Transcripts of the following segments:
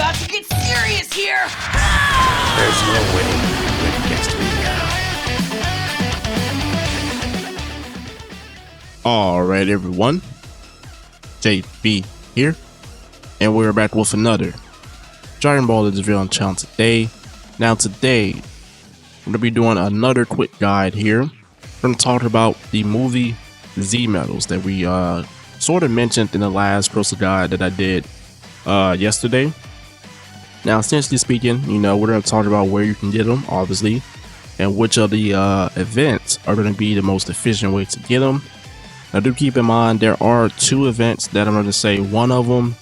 about to get serious here! There's no winning when it gets to me now. Alright everyone, JB here, and we're back with another Dragon Ball is revealing challenge today. Now today, we're going to be doing another quick guide here. We're going to talk about the movie Z medals that we sort of mentioned in the last Crystal guide that I did yesterday. Now essentially speaking, you know, we're going to talk about where you can get them, obviously, and which of the events are going to be the most efficient way to get them. Now do keep in mind there are two events that I'm going to say. One of them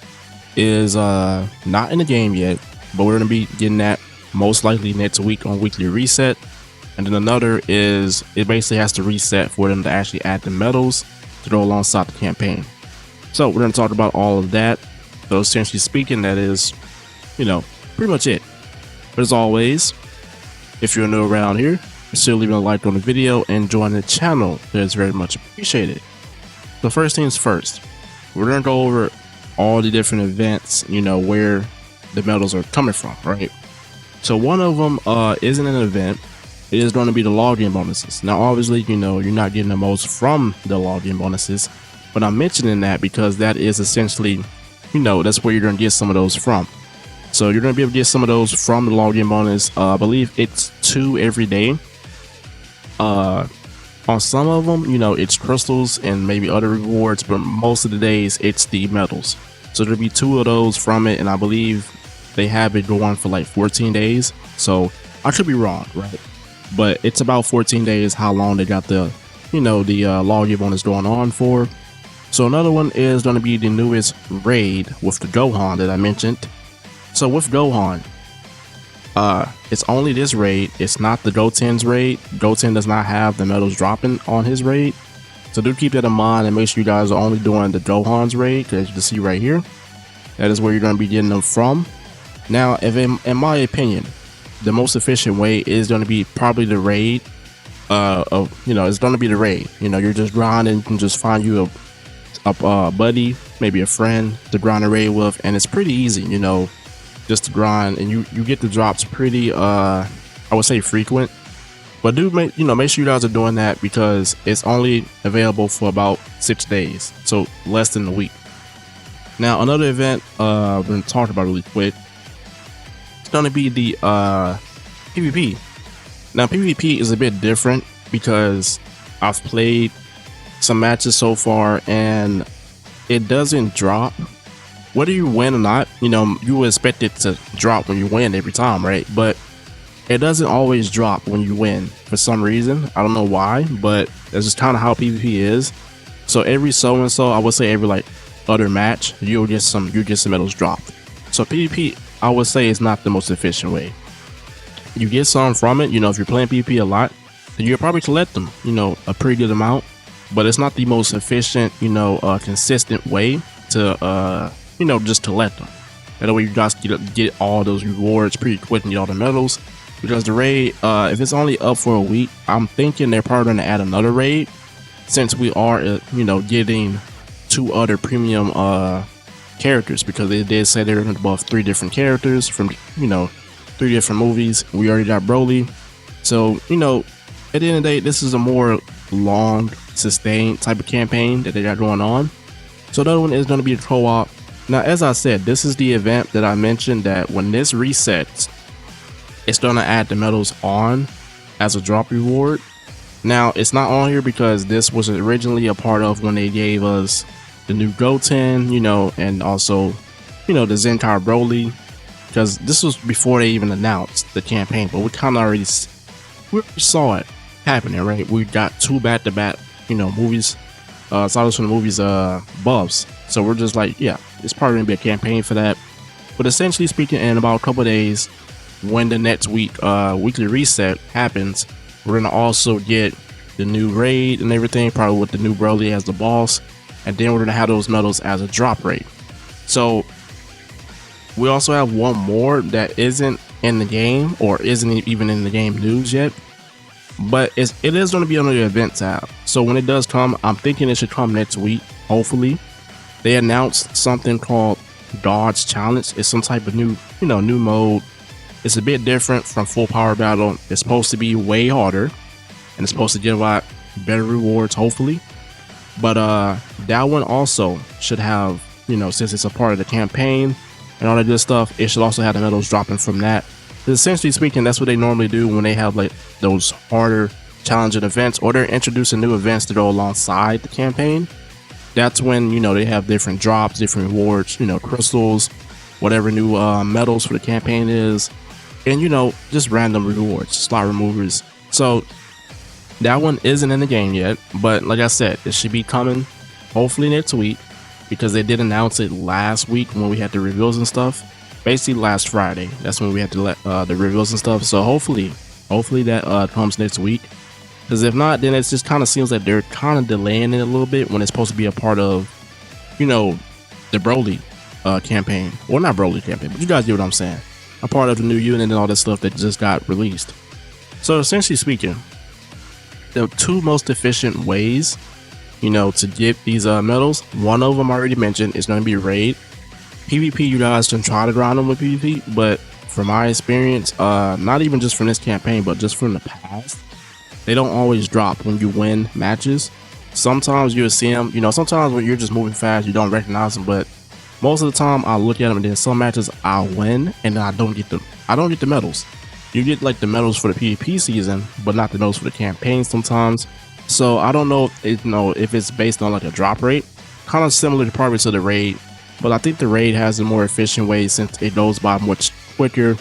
is not in the game yet, but we're going to be getting that most likely next week on weekly reset. And then another is it basically has to reset for them to actually add the medals to go alongside the campaign. So we're going to talk about all of that. So essentially speaking, that is, you know, pretty much it. But as always, if you're new around here, consider leaving a like on the video and join the channel. That's very much appreciated. So first things first, we're going to go over all the different events, you know, where the medals are coming from, right? So one of them isn't an event. It is going to be the login bonuses. Now obviously, you know, you're not getting the most from the login bonuses, but I'm mentioning that because that is essentially, you know, that's where you're going to get some of those from. So you're going to be able to get some of those from the login bonus. I believe it's 2 every day. On some of them, you know, it's crystals and maybe other rewards, but most of the days it's the medals. So there'll be 2 of those from it, and I believe they have it going for like 14 days. So I could be wrong, right? But it's about 14 days how long they got the, you know, the login bonus going on for. So another one is going to be the newest raid with the Gohan that I mentioned. So with Gohan, it's only this raid. It's not the Goten's raid. Goten does not have the medals dropping on his raid. So do keep that in mind and make sure you guys are only doing the Gohan's raid, because you can see right here, that is where you're going to be getting them from. Now, if in my opinion, the most efficient way is going to be probably the raid. You know, it's going to be the raid. You know, you're just grinding, you can just find you a buddy, maybe a friend to grind a raid with, and it's pretty easy, you know, just to grind, and you get the drops pretty I would say frequent. But do make sure you guys are doing that, because it's only available for about 6 days, so less than a week. Now another event we're going to talk about really quick, it's going to be the PvP. Now PvP is a bit different because I've played some matches so far and it doesn't drop. Whether you win or not, you know, you would expect it to drop when you win every time, right? But it doesn't always drop when you win for some reason. I don't know why, but that's just kind of how PvP is. So every so and so, I would say every like other match, you get some medals dropped. So PvP, I would say, is not the most efficient way. You get some from it, you know, if you're playing PvP a lot, then you'll probably collect them, you know, a pretty good amount. But it's not the most efficient, you know, consistent way to you know, just to let them. That way you guys get all those rewards pretty quick and get all the medals. Because the raid, if it's only up for a week, I'm thinking they're probably going to add another raid, since we are, you know, getting 2 other premium characters, because they did say they're going to buff 3 different characters from, you know, 3 different movies. We already got Broly. So, you know, at the end of the day, this is a more long, sustained type of campaign that they got going on. So the other one is going to be a co-op. Now, as I said, this is the event that I mentioned that when this resets, it's going to add the medals on as a drop reward. Now, it's not on here because this was originally a part of when they gave us the new Goten, you know, and also, you know, the Zenkai Broly, because this was before they even announced the campaign, but we kind of already saw it happening, right? We got 2 back-to-back, you know, movies, titles from the movies, buffs. So we're just like, yeah, it's probably gonna be a campaign for that. But essentially speaking, in about a couple of days, when the next week weekly reset happens, we're gonna also get the new raid and everything, probably with the new Broly as the boss, and then we're gonna have those medals as a drop rate. So we also have one more that isn't in the game, or isn't even in the game news yet, but it is going to be on the event tab. So when it does come, I'm thinking it should come next week, hopefully. They announced something called dodge challenge. It's some type of new, new mode. It's a bit different from full power battle. It's supposed to be way harder, and it's supposed to give out better rewards, hopefully. But that one also should have, since it's a part of the campaign and all that good stuff, it should also have the medals dropping from that. Essentially speaking, that's what they normally do when they have like those harder challenging events, or they're introducing new events to go alongside the campaign. That's when, they have different drops, different rewards, crystals, whatever new medals for the campaign is, and just random rewards, slot removers. So that one isn't in the game yet, but like I said, it should be coming hopefully next week, because they did announce it last week when we had the reveals and stuff. Basically last Friday, that's when we had to let the reveals and stuff. So hopefully that comes next week. Because if not, then it just kind of seems like they're kind of delaying it a little bit when it's supposed to be a part of, the Broly campaign. Well, not Broly campaign, but you guys get what I'm saying. A part of the new unit and all that stuff that just got released. So essentially speaking, the two most efficient ways, to get these medals, one of them I already mentioned is going to be raid. PvP, you guys can try to grind them with PvP, but from my experience, not even just from this campaign, but just from the past, they don't always drop when you win matches. Sometimes you'll see them, sometimes when you're just moving fast, you don't recognize them, but most of the time I'll look at them, and then some matches I'll win and then I don't get them. I don't get the medals. You get like the medals for the PvP season, but not the medals for the campaign sometimes. So I don't know if it's based on like a drop rate, kind of similar probably to the raid, but I think the raid has a more efficient way since it goes by much quicker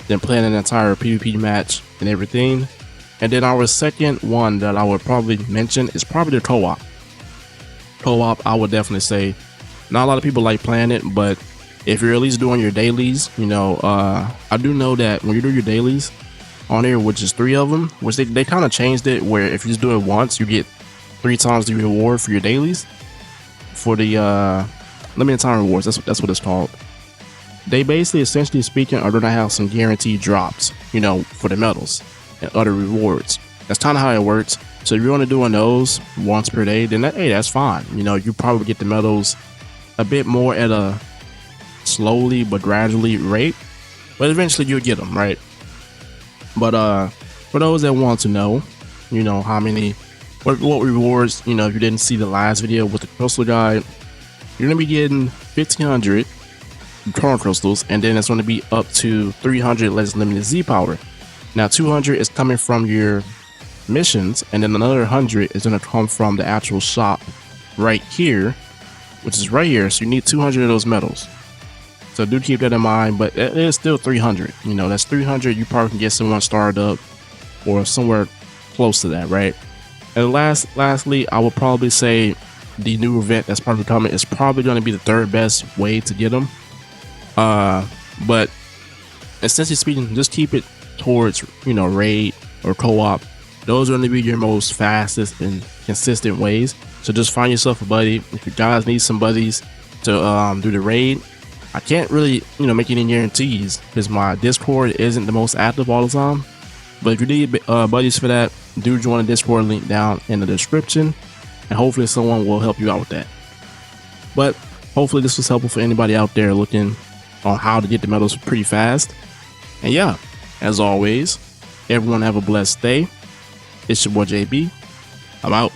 than playing an entire PvP match and everything. And then our second one that I would probably mention is probably the co-op. Co-op, I would definitely say, not a lot of people like playing it, but if you're at least doing your dailies, I do know that when you do your dailies on here, which is 3 of them, which they kind of changed it, where if you just do it once, you get 3 times the reward for your dailies. For the limited time rewards, that's what it's called. They basically, essentially speaking, are gonna have some guaranteed drops, for the medals and other rewards. That's kind of how it works. So if you're only doing those once per day, then that's fine. You probably get the medals a bit more at a slowly but gradually rate, but eventually you'll get them, right? But for those that want to know, how many, what rewards, if you didn't see the last video with the crystal guide, you're gonna be getting 1,500 Torn crystals, and then it's going to be up to 300 less limited Z power. Now 200 is coming from your missions, and then another 100 is going to come from the actual shop right here, which is right here. So you need 200 of those medals. So do keep that in mind, but it is still 300. That's 300 you probably can get someone started up or somewhere close to that, right? And lastly, I would probably say the new event that's probably coming is probably going to be the third best way to get them. But essentially speaking, just keep it towards, raid or co-op. Those are going to be your most fastest and consistent ways. So just find yourself a buddy. If you guys need some buddies to do the raid, I can't really, make any guarantees because my Discord isn't the most active all the time. But if you need buddies for that, do join the Discord link down in the description, and hopefully someone will help you out with that. But hopefully this was helpful for anybody out there looking on how to get the medals pretty fast. And yeah, as always, everyone have a blessed day. It's your boy JB. I'm out.